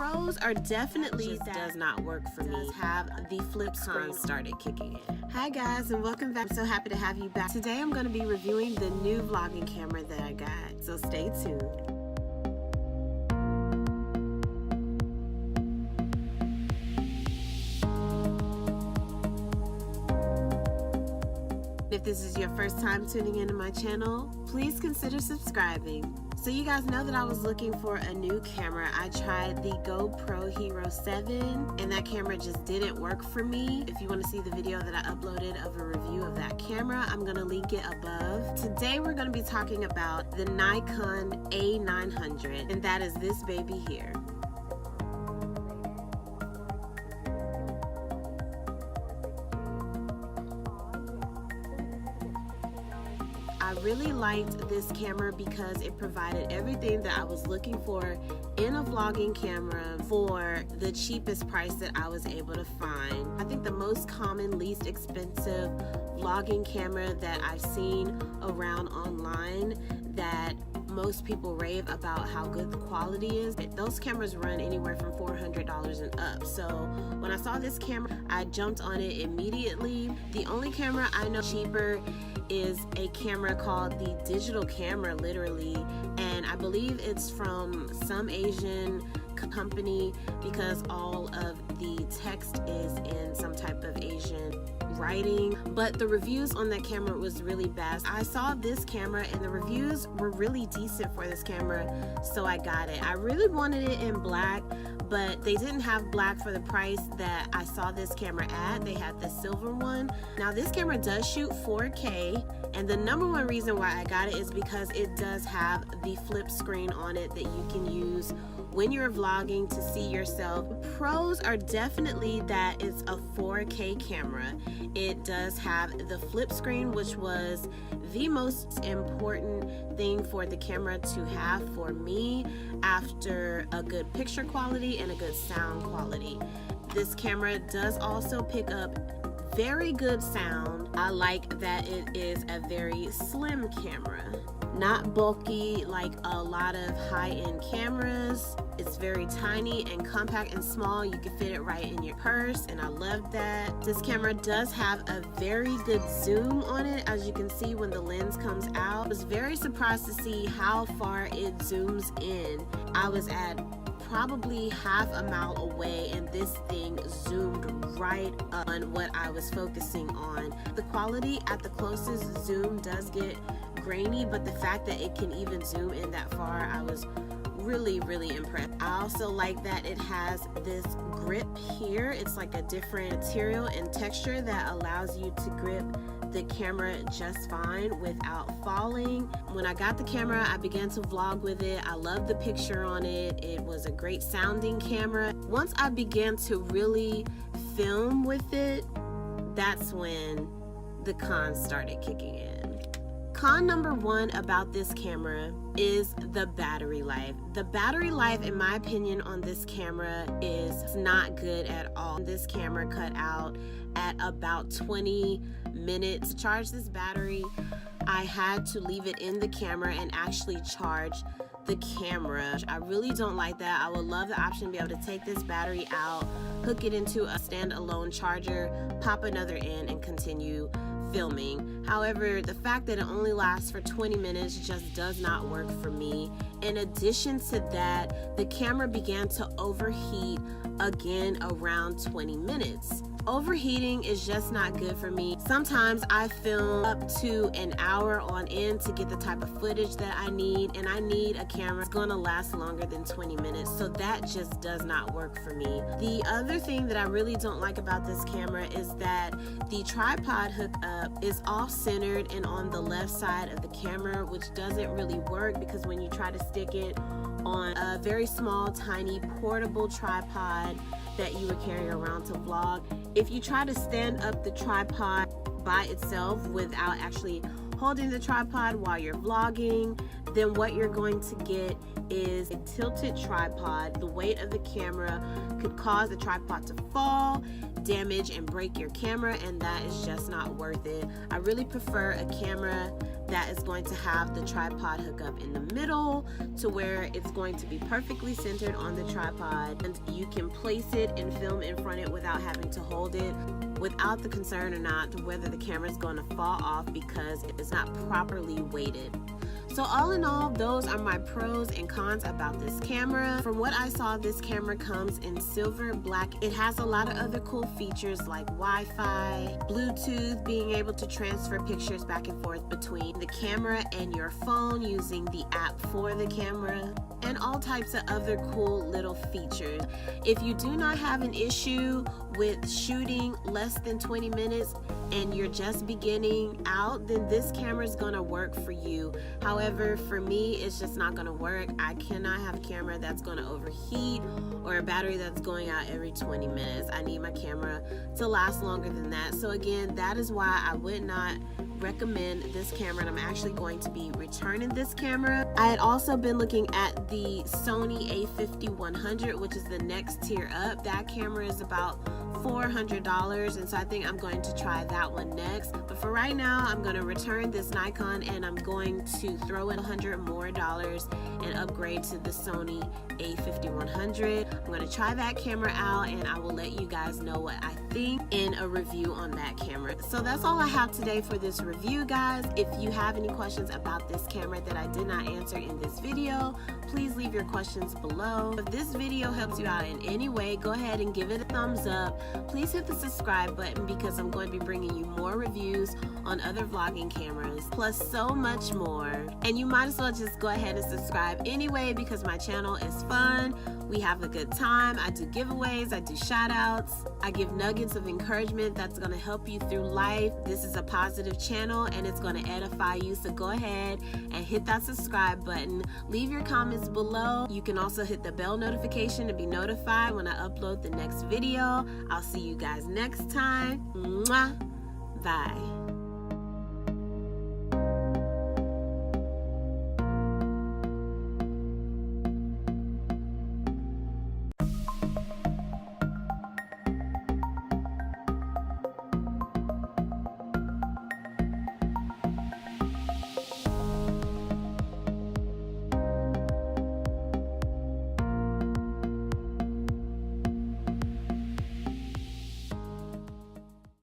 pros are definitely that does not work for me. Have the flip screen started kicking in. Hi guys, and welcome back. I'm so happy to have you back. Today I'm going to be reviewing the new vlogging camera that I got, so stay tuned. If this is your first time tuning into my channel, please consider subscribing. So you guys know that I was looking for a new camera. I tried the GoPro Hero 7 and that camera just didn't work for me. If you want to see the video that I uploaded of a review of that camera, I'm going to link it above. Today we're going to be talking about the Nikon A900, and that is this baby here. I really liked this camera because it provided everything that I was looking for in a vlogging camera for the cheapest price that I was able to find. I think the most common, least expensive vlogging camera that I've seen around online that most people rave about how good the quality is, those cameras run anywhere from $400 and up. So when I saw this camera, I jumped on it immediately. The only camera I know cheaper is a camera called the digital camera, literally, and I believe it's from some Asian company because all of the text is in some type of Asian writing, but the reviews on that camera was really bad. I saw this camera and the reviews were really decent for this camera, so I got it. I really wanted it in black, but they didn't have black for the price that I saw this camera at. They had the silver one. Now this camera does shoot 4K, and the number one reason why I got it is because it does have the flip screen on it that you can use when you're vlogging to see yourself. Pros are definitely that it's a 4K camera. It does have the flip screen, which was the most important thing for the camera to have for me after a good picture quality and a good sound quality. This camera does also pick up very good sound. I like that it is a very slim camera, not bulky like a lot of high-end cameras. It's very tiny and compact and small. You can fit it right in your purse, and I love that. This camera does have a very good zoom on it, as you can see when the lens comes out. I was very surprised to see how far it zooms in. I was at probably half a mile away and this thing zoomed right on what I was focusing on. The quality at the closest zoom does get grainy, but the fact that it can even zoom in that far, I was really impressed. I also like that it has this grip here. It's like a different material and texture that allows you to grip the camera just fine without falling. When I got the camera, I began to vlog with it. I loved the picture on it. It was a great sounding camera. Once I began to really film with it, that's when the cons started kicking in. Con number one about this camera is the battery life. The battery life, in my opinion, on this camera is not good at all. This camera cut out at about 20 minutes. To charge this battery, I had to leave it in the camera and actually charge the camera. I really don't like that. I would love the option to be able to take this battery out, hook it into a standalone charger, pop another in, and continue filming. However, the fact that it only lasts for 20 minutes just does not work for me. In addition to that, the camera began to overheat again around 20 minutes. Overheating is just not good for me. Sometimes I film up to an hour on end to get the type of footage that I need, and I need a camera that's gonna last longer than 20 minutes, so that just does not work for me. The other thing that I really don't like about this camera is that the tripod hookup is off-centered and on the left side of the camera, which doesn't really work because when you try to stick it on a very small, tiny, portable tripod that you would carry around to vlog, if you try to stand up the tripod by itself without actually holding the tripod while you're vlogging, then what you're going to get is a tilted tripod. The weight of the camera could cause the tripod to fall, damage and break your camera, and that is just not worth it. I really prefer a camera that is going to have the tripod hookup in the middle to where it's going to be perfectly centered on the tripod, and you can place it and film in front of it without having to hold it, without the concern or not whether the camera is going to fall off because it's not properly weighted. So all in all, those are my pros and cons about this camera. From what I saw, this camera comes in silver, black. It has a lot of other cool features like Wi-Fi, Bluetooth, being able to transfer pictures back and forth between the camera and your phone using the app for the camera, and all types of other cool little features. If you do not have an issue with shooting less than 20 minutes and you're just beginning out, then this camera is gonna work for you. However, for me, it's just not gonna work. I cannot have a camera that's gonna overheat or a battery that's going out every 20 minutes. I need my camera to last longer than that. So again, that is why I would not recommend this camera, and I'm actually going to be returning this camera. I had also been looking at the Sony a5100, which is the next tier up. That camera is about $400, and so I think I'm going to try that one next. But for right now, I'm going to return this Nikon, and I'm going to throw in $100 more and upgrade to the Sony a5100. I'm going to try that camera out, and I will let you guys know what I think in a review on that camera. So that's all I have today for this review, guys. If you have any questions about this camera that I did not answer in this video, please leave your questions below. If this video helps you out in any way, go ahead and give it a thumbs up. Please hit the subscribe button because I'm going to be bringing you more reviews on other vlogging cameras, plus so much more. And you might as well just go ahead and subscribe anyway because my channel is fun. We have a good time. I do giveaways, I do shout outs, I give nuggets of encouragement that's going to help you through life. This is a positive channel and it's going to edify you, so go ahead and hit that subscribe button. Leave your comments below. You can also hit the bell notification to be notified when I upload the next video. I'll see you guys next time. Mwah. Bye.